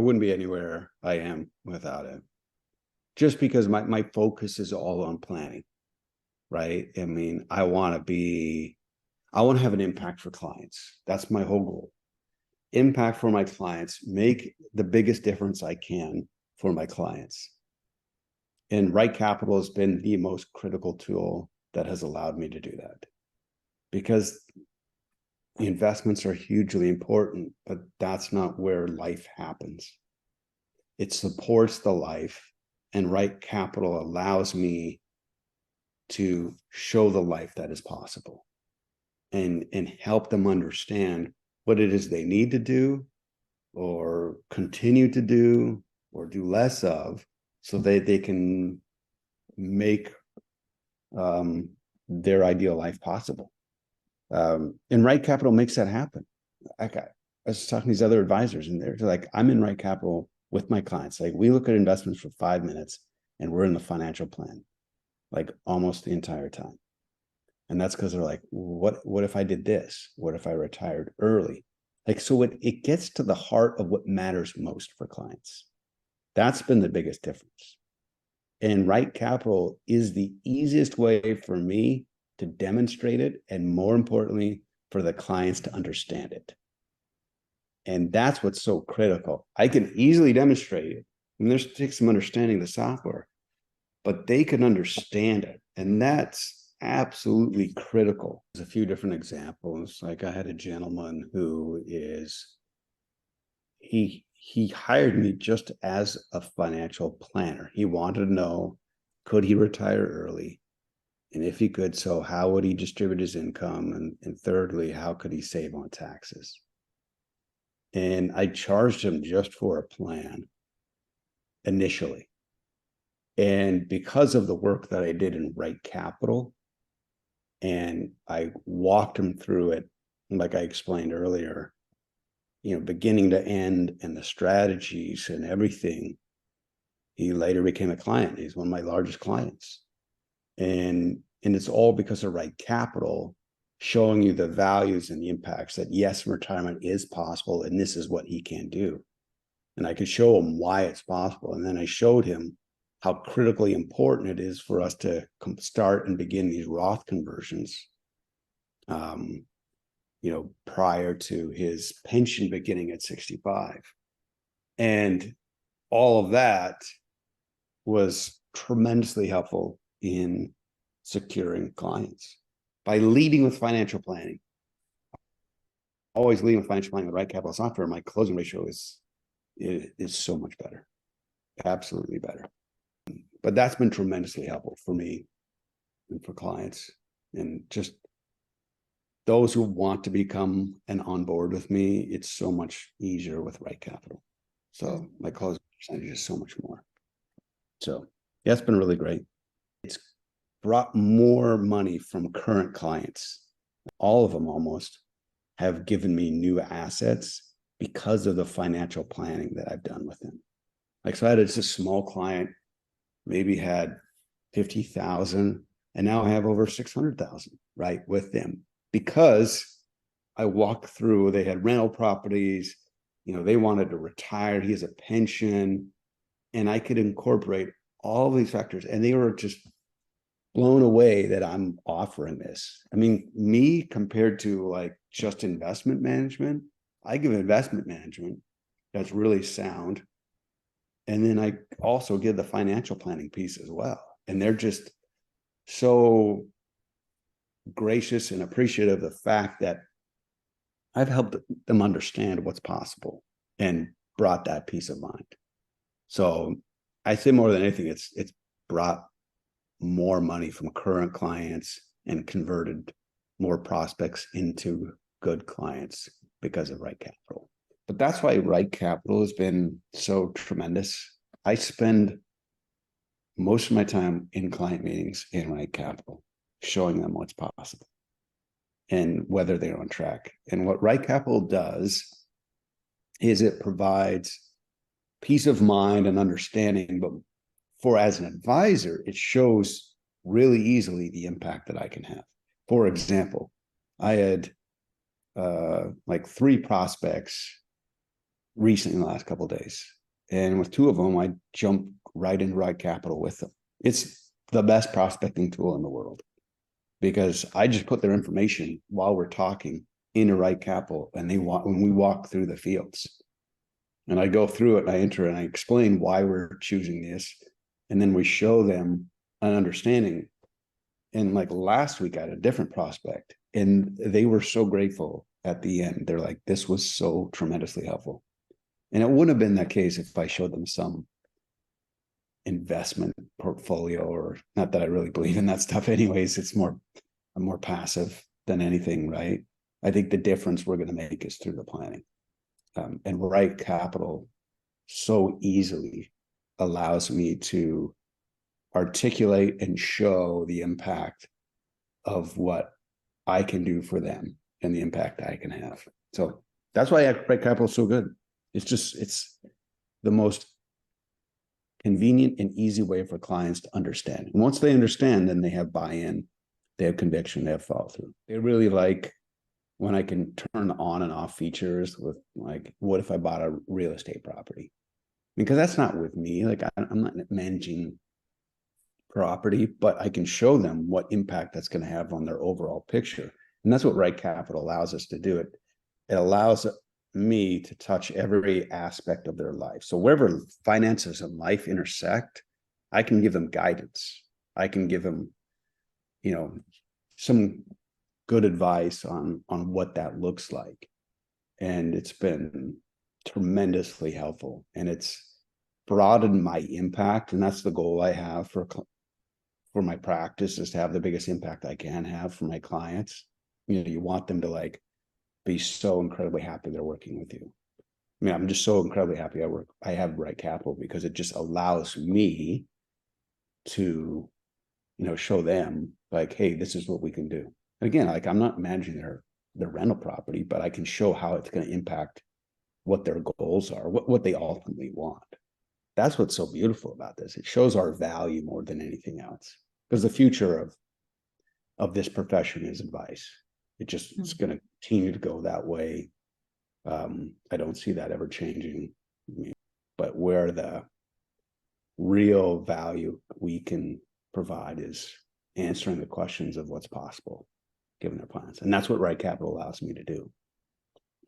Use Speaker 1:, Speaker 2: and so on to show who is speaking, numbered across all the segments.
Speaker 1: I wouldn't be anywhere I am without it. Just because my focus is all on planning, right? I mean, I want to have an impact for clients. That's my whole goal. Impact for my clients, make the biggest difference I can for my clients. And RightCapital has been the most critical tool that has allowed me to do that. Because the investments are hugely important, but that's not where life happens. It supports the life, and RightCapital allows me to show the life that is possible and help them understand what it is they need to do or continue to do or do less of, so that they can make their ideal life possible. And RightCapital makes that happen. I was talking to these other advisors, and they're like, I'm in RightCapital with my clients. Like, we look at investments for 5 minutes and we're in the financial plan, like almost the entire time. And that's because they're like, what if I did this? What if I retired early? Like, so it gets to the heart of what matters most for clients. That's been the biggest difference. And RightCapital is the easiest way for me to demonstrate it, and more importantly, for the clients to understand it. And that's what's so critical. I can easily demonstrate it. And there's takes some understanding of the software, but they can understand it. And that's absolutely critical. There's a few different examples. Like, I had a gentleman who he hired me just as a financial planner. He wanted to know, could he retire early? And if he could, so how would he distribute his income? And thirdly, how could he save on taxes? And I charged him just for a plan initially. And because of the work that I did in RightCapital, and I walked him through it, like I explained earlier, beginning to end, and the strategies and everything, he later became a client. He's one of my largest clients. And it's all because of RightCapital showing you the values and the impacts that, yes, retirement is possible, and this is what he can do. And I could show him why it's possible. And then I showed him how critically important it is for us to start and begin these Roth conversions, prior to his pension beginning at 65. And all of that was tremendously helpful in securing clients by leading with financial planning. Always leading with financial planning with RightCapital software. My closing ratio is so much better, absolutely better. But that's been tremendously helpful for me and for clients, and just those who want to become and on board with me. It's so much easier with RightCapital. So my closing percentage is so much more. So yeah, it's been really great. It's brought more money from current clients. All of them almost have given me new assets because of the financial planning that I've done with them. Like, so I had just a small client, maybe had 50,000, and now I have over 600,000, right, with them, because I walked through. They had rental properties, they wanted to retire. He has a pension, and I could incorporate all these factors, and they were just blown away that I'm offering this. I mean, me compared to like just investment management, I give investment management that's really sound. And then I also give the financial planning piece as well. And they're just so gracious and appreciative of the fact that I've helped them understand what's possible and brought that peace of mind. So I say more than anything, it's brought more money from current clients and converted more prospects into good clients because of RightCapital. But that's why RightCapital has been so tremendous. I spend most of my time in client meetings in RightCapital, showing them what's possible and whether they're on track. And what RightCapital does is it provides peace of mind and understanding, but as an advisor, it shows really easily the impact that I can have. For example, I had like 3 prospects recently in the last couple of days. And with two of them, I jumped right into RightCapital with them. It's the best prospecting tool in the world because I just put their information while we're talking into RightCapital, and when we walk through the fields. And I go through it and I enter and I explain why we're choosing this. And then we show them an understanding. And like last week, I had a different prospect and they were so grateful at the end. They're like, this was so tremendously helpful. And it wouldn't have been that case if I showed them some investment portfolio, or not that I really believe in that stuff anyways. I'm more passive than anything, right? I think the difference we're going to make is through the planning. And RightCapital so easily allows me to articulate and show the impact of what I can do for them and the impact I can have. So that's why RightCapital is so good. It's the most convenient and easy way for clients to understand. And once they understand, then they have buy-in, they have conviction, they have follow through. They really like when I can turn on and off features with like, what if I bought a real estate property? Because that's not with me. Like I'm not managing property, but I can show them what impact that's going to have on their overall picture. And that's what RightCapital allows us to do. It allows me to touch every aspect of their life. So wherever finances and life intersect, I can give them guidance. I can give them, some good advice on what that looks like. And it's been tremendously helpful, and it's broadened my impact. And that's the goal I have for my practice, is to have the biggest impact I can have for my clients. You want them to like be so incredibly happy they're working with you. I mean, I'm just so incredibly happy I have RightCapital, because it just allows me to, show them like, hey, this is what we can do. And again, like I'm not managing their rental property, but I can show how it's going to impact what their goals are, what they ultimately want. That's what's so beautiful about this. It shows our value more than anything else, because the future of this profession is advice. It's going to continue to go that way. I don't see that ever changing. But where the real value we can provide is answering the questions of what's possible given their plans. And that's what RightCapital allows me to do.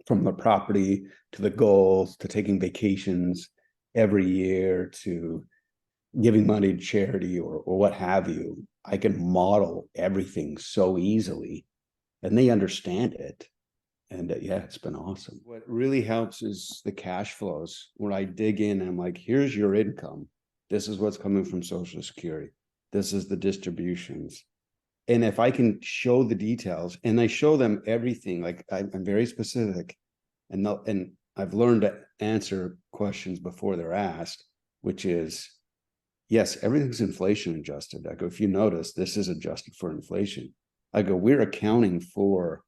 Speaker 1: From the property to the goals to taking vacations every year to giving money to charity or what have you, I can model everything so easily and they understand it. And it's been awesome. What really helps is the cash flows, where I dig in and I'm like, here's your income. This is what's coming from Social Security. This is the distributions. And if I can show the details, and I show them everything, like I'm very specific, and I've learned to answer questions before they're asked, which is, yes, everything's inflation adjusted. I go, if you notice, this is adjusted for inflation. I go, we're accounting for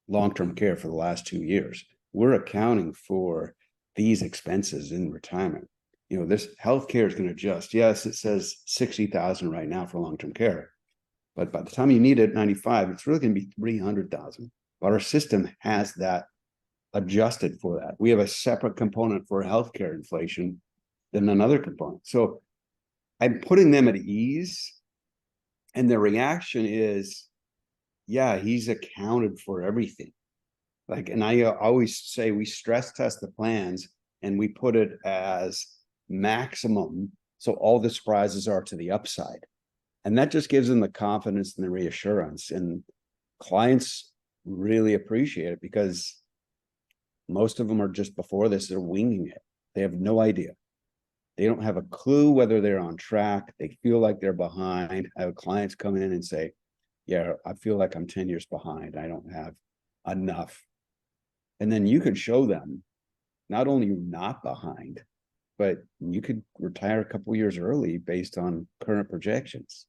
Speaker 1: long-term care for the last 2 years. We're accounting for these expenses in retirement. This healthcare is going to adjust. Yes, it says 60,000 right now for long-term care, but by the time you need it at 95, it's really going to be 300,000. But our system has that adjusted for that. We have a separate component for healthcare inflation than another component. So I'm putting them at ease, and their reaction is, yeah, he's accounted for everything. Like, and I always say we stress test the plans and we put it as maximum, so all the surprises are to the upside. And that just gives them the confidence and the reassurance. And clients really appreciate it, because most of them are just, before this, they're winging it. They have no idea. They don't have a clue whether they're on track. They feel like they're behind. I have clients come in and say, yeah, I feel like I'm 10 years behind. I don't have enough. And then you could show them not only you're not behind, but you could retire a couple years early based on current projections.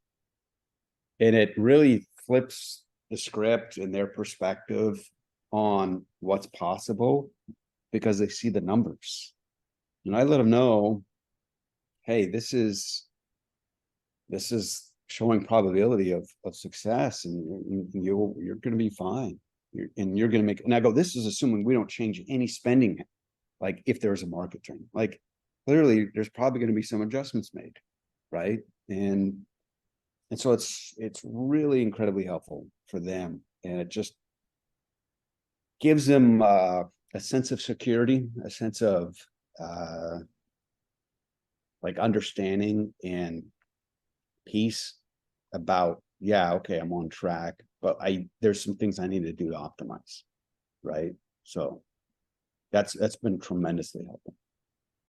Speaker 1: And it really flips the script and their perspective on what's possible, because they see the numbers. And I let them know, hey, this is showing probability of success, and you're going to be fine. You're going to make, and I go, this is assuming we don't change any spending like if there's a market turn, like clearly there's probably going to be some adjustments made, right? And so it's really incredibly helpful for them, and it just gives them a sense of security, a sense of like understanding and peace about, yeah, okay, I'm on track, but there's some things I need to do to optimize, right? So that's been tremendously helpful.